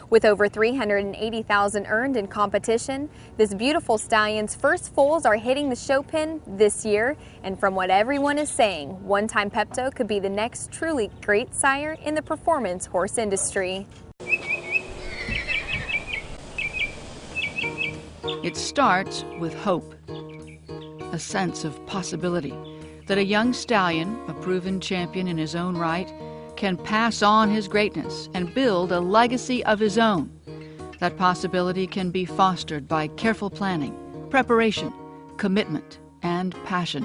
With over $380,000 earned in competition, this beautiful stallion's first foals are hitting the show pen this year, and from what everyone is saying, One Time Pepto could be the next truly great sire in the performance horse industry. It starts with hope, a sense of possibility that a young stallion, a proven champion in his own right, can pass on his greatness and build a legacy of his own. That possibility can be fostered by careful planning, preparation, commitment, and passion.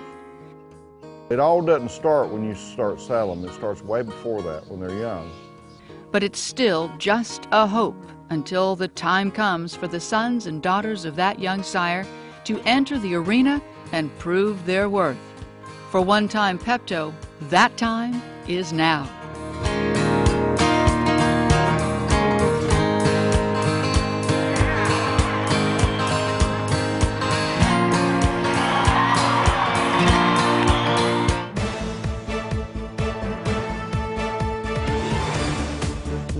It all doesn't start when you start saddling. It starts way before that, when they're young. But it's still just a hope until the time comes for the sons and daughters of that young sire to enter the arena and prove their worth. For One Time Pepto, that time is now.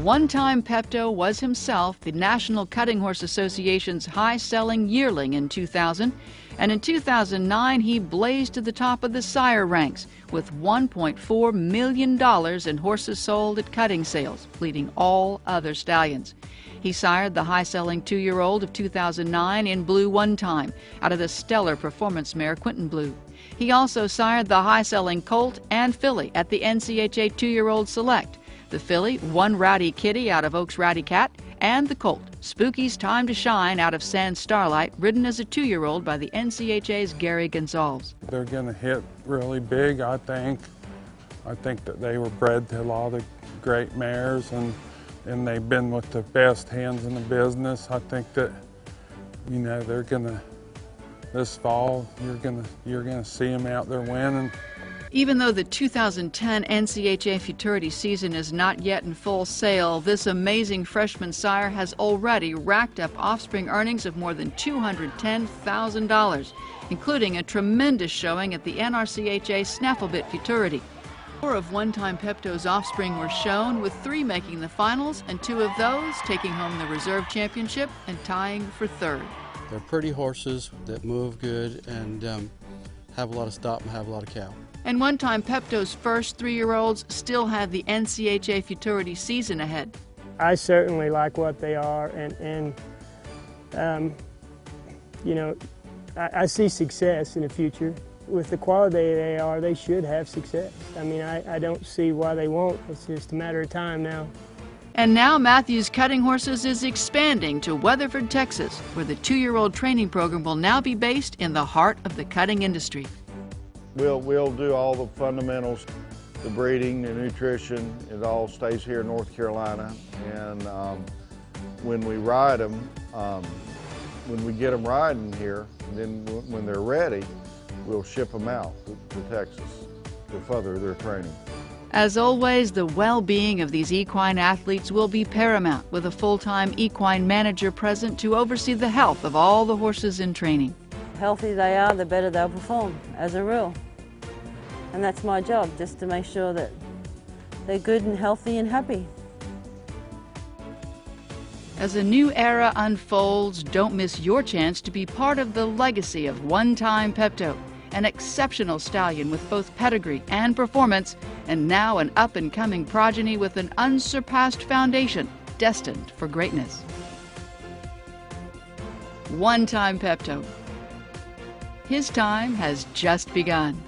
One Time Pepto was himself the National Cutting Horse Association's high-selling yearling in 2000, and in 2009 he blazed to the top of the sire ranks with $1.4 million in horses sold at cutting sales, leading all other stallions. He sired the high-selling 2-year-old of 2009 in Blue One Time out of the stellar performance mare Quentin Blue. He also sired the high-selling colt and filly at the NCHA 2-year-old Select. The filly, One Rowdy Kitty out of Oak's Rowdy Cat, and the colt, Spooky's Time to Shine out of Sand Starlight, ridden as a 2-year-old by the NCHA's Gary Gonzalez. They're going to hit really big, I think. I think that they were bred to a lot of great mares, and they've been with the best hands in the business. I think that, you know, they're going to, this fall, you're gonna see them out there winning. Even though the 2010 NCHA Futurity season is not yet in full sail, this amazing freshman sire has already racked up offspring earnings of more than $210,000, including a tremendous showing at the NRCHA Snafflebit Futurity. 4 of One Time Pepto's offspring were shown, with 3 making the finals and 2 of those taking home the reserve championship and tying for 3rd. They're pretty horses that move good and have a lot of stop and have a lot of cow. And One Time Pepto's first 3-year-olds still have the NCHA Futurity season ahead. I certainly like what they are, and you know, I see success in the future. With the quality they are, they should have success. I mean, I don't see why they won't. It's just a matter of time now. And now Matthews Cutting Horses is expanding to Weatherford, Texas, where the 2-year-old training program will now be based in the heart of the cutting industry. We'll do all the fundamentals, the breeding, the nutrition. It all stays here in North Carolina. And when we ride them, when we get them riding here, then when they're ready, we'll ship them out to Texas to further their training. As always, the well-being of these equine athletes will be paramount, with a full-time equine manager present to oversee the health of all the horses in training. The healthier they are, the better they'll perform, as a rule. And that's my job, just to make sure that they're good and healthy and happy. As a new era unfolds, don't miss your chance to be part of the legacy of One Time Pepto, an exceptional stallion with both pedigree and performance, and now an up-and-coming progeny with an unsurpassed foundation destined for greatness. One Time Pepto. His time has just begun.